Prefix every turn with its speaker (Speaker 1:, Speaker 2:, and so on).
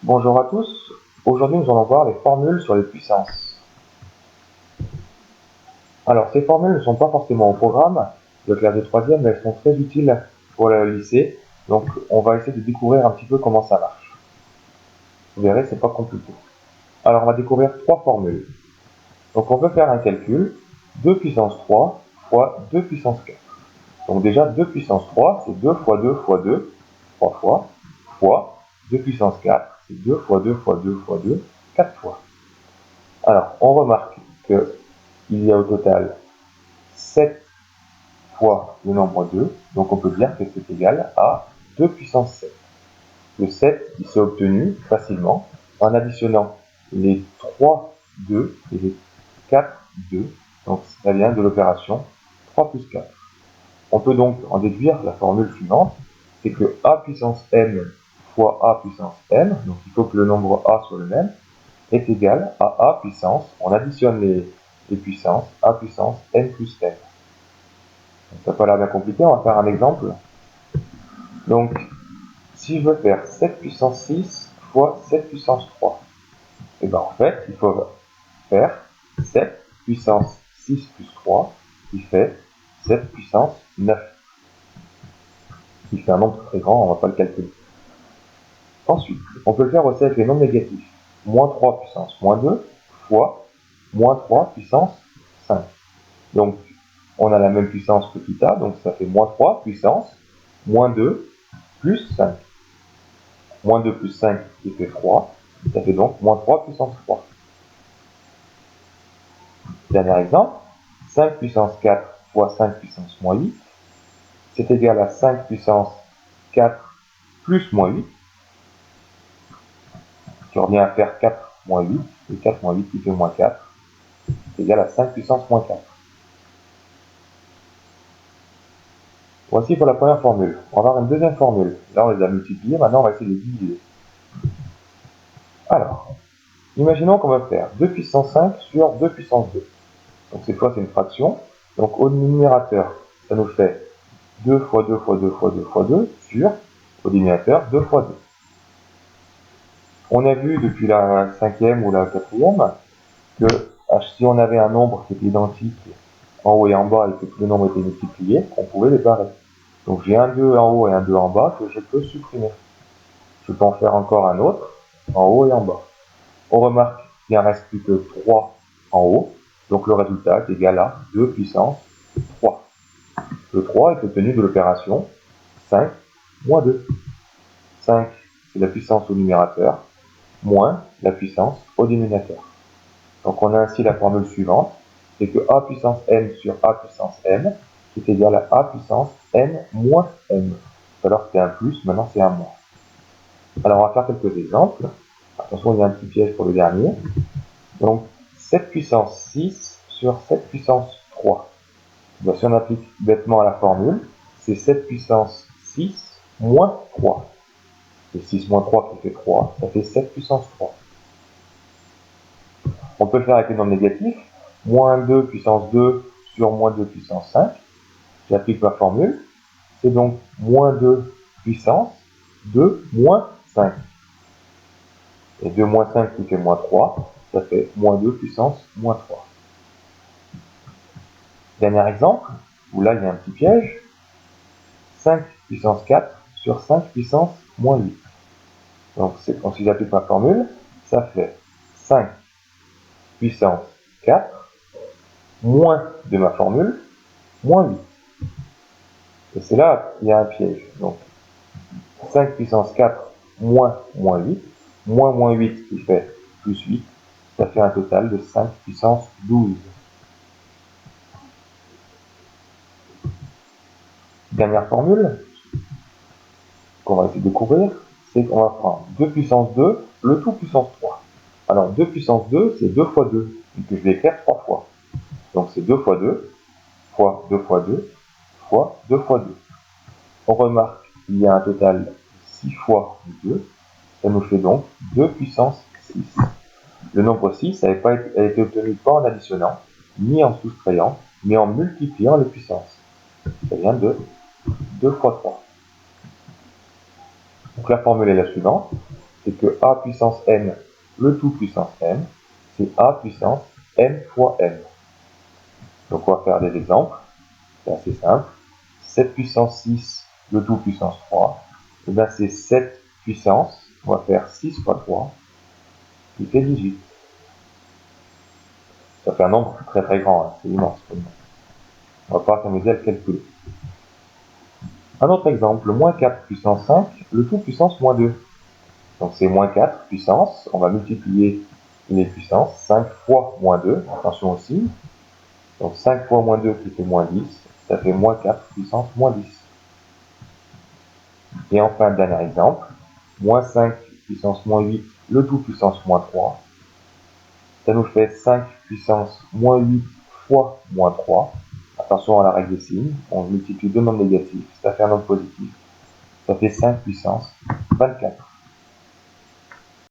Speaker 1: Bonjour à tous, aujourd'hui nous allons voir les formules sur les puissances. Alors ces formules ne sont pas forcément au programme de classe de 3e, mais elles sont très utiles pour le lycée, donc on va essayer de découvrir un petit peu comment ça marche. Vous verrez, c'est pas compliqué. Alors on va découvrir trois formules. Donc on peut faire un calcul, 2 puissance 3 fois 2 puissance 4. Donc déjà 2 puissance 3, c'est 2 fois 2 fois 2, 3 fois 2 puissance 4, c'est 2 fois 2 fois 2 fois 2, 4 fois. Alors, on remarque qu'il y a au total 7 fois le nombre 2, donc on peut dire que c'est égal à 2 puissance 7. Le 7, il s'est obtenu facilement en additionnant les 3 2 et les 4 2, donc ça vient de l'opération 3 plus 4. On peut donc en déduire la formule suivante, c'est que a puissance n fois a puissance n, donc il faut que le nombre a soit le même, est égal à a puissance, on additionne les puissances, a puissance n plus n. Donc, ça n'a pas l'air bien compliqué, on va faire un exemple. Donc, si je veux faire 7 puissance 6 fois 7 puissance 3, et bien en fait, il faut faire 7 puissance 6 plus 3, qui fait 7 puissance 9. Qui fait un nombre très grand, on ne va pas le calculer. Ensuite, on peut le faire aussi avec les nombres négatifs. Moins 3 puissance moins 2 fois moins 3 puissance 5. Donc, on a la même puissance que θ, donc ça fait moins 3 puissance moins 2 plus 5. Moins 2 plus 5 qui fait 3, ça fait donc moins 3 puissance 3. Dernier exemple, 5 puissance 4 fois 5 puissance moins 8, c'est égal à 5 puissance 4 plus moins 8, qui revient à faire 4 moins 8, et 4 moins 8 qui fait moins 4, c'est égal à 5 puissance moins 4. Voici pour la première formule. On va avoir une deuxième formule. Là, on les a multipliées, maintenant on va essayer de les diviser. Alors, imaginons qu'on va faire 2 puissance 5 sur 2 puissance 2. Donc cette fois, c'est une fraction. Donc au numérateur, ça nous fait 2 fois 2 fois 2 fois 2 fois 2 sur, au dénominateur, 2 fois 2. On a vu depuis la cinquième ou la quatrième que si on avait un nombre qui était identique en haut et en bas et que tous les nombres étaient multipliés, on pouvait les barrer. Donc j'ai un 2 en haut et un 2 en bas que je peux supprimer. Je peux en faire encore un autre en haut et en bas. On remarque qu'il ne reste plus que 3 en haut, donc le résultat est égal à 2 puissance 3. Le 3 est obtenu de l'opération 5 moins 2. 5, c'est la puissance au numérateur, moins la puissance au dénominateur. Donc on a ainsi la formule suivante, c'est que a puissance n sur a puissance m est égal à a puissance n moins m. Tout à l'heure c'était un plus, maintenant c'est un moins. Alors on va faire quelques exemples. Attention, il y a un petit piège pour le dernier. Donc 7 puissance 6 sur 7 puissance 3. Ben, si on applique bêtement à la formule, c'est 7 puissance 6 moins 3. Et 6 moins 3 qui fait 3, ça fait 7 puissance 3. On peut le faire avec les nombres négatifs. Moins 2 puissance 2 sur moins 2 puissance 5. J'applique ma formule. C'est donc moins 2 puissance 2 moins 5. Et 2 moins 5 qui fait moins 3, ça fait moins 2 puissance moins 3. Dernier exemple, où là il y a un petit piège. 5 puissance 4 sur 5 puissance moins 8. Donc si j'applique ma formule, ça fait 5 puissance 4 moins de ma formule, moins 8. Et c'est là qu'il y a un piège. Donc 5 puissance 4 moins moins 8, moins 8 qui fait plus 8, ça fait un total de 5 puissance 12. Dernière formule qu'on va essayer de découvrir, c'est qu'on va prendre 2 puissance 2, le tout puissance 3. Alors 2 puissance 2, c'est 2 fois 2, et que je vais écrire 3 fois. Donc c'est 2 fois 2, fois 2 fois 2, fois 2 fois 2. On remarque qu'il y a un total de 6 fois 2, ça nous fait donc 2 puissance 6. Le nombre 6 a été obtenu pas en additionnant, ni en soustrayant, mais en multipliant les puissances. Ça vient de 2 fois 3. Donc la formule est la suivante, c'est que a puissance n, le tout puissance n, c'est a puissance n fois n. Donc on va faire des exemples, c'est assez simple. 7 puissance 6, le tout puissance 3, et bien c'est 7 puissance, on va faire 6 fois 3, qui fait 18. Ça fait un nombre très très grand, hein, c'est immense. On va pas s'amuser à le calculer. Un autre exemple, moins 4 puissance 5, le tout puissance moins 2. Donc c'est moins 4 puissance, on va multiplier les puissances, 5 fois moins 2, attention aussi. Donc 5 fois moins 2 qui fait moins 10, ça fait moins 4 puissance moins 10. Et enfin, dernier exemple, moins 5 puissance moins 8, le tout puissance moins 3. Ça nous fait 5 puissance moins 8 fois moins 3. Attention à la règle des signes, on multiplie deux nombres négatifs, ça fait un nombre positif. Ça fait 5 puissance 24.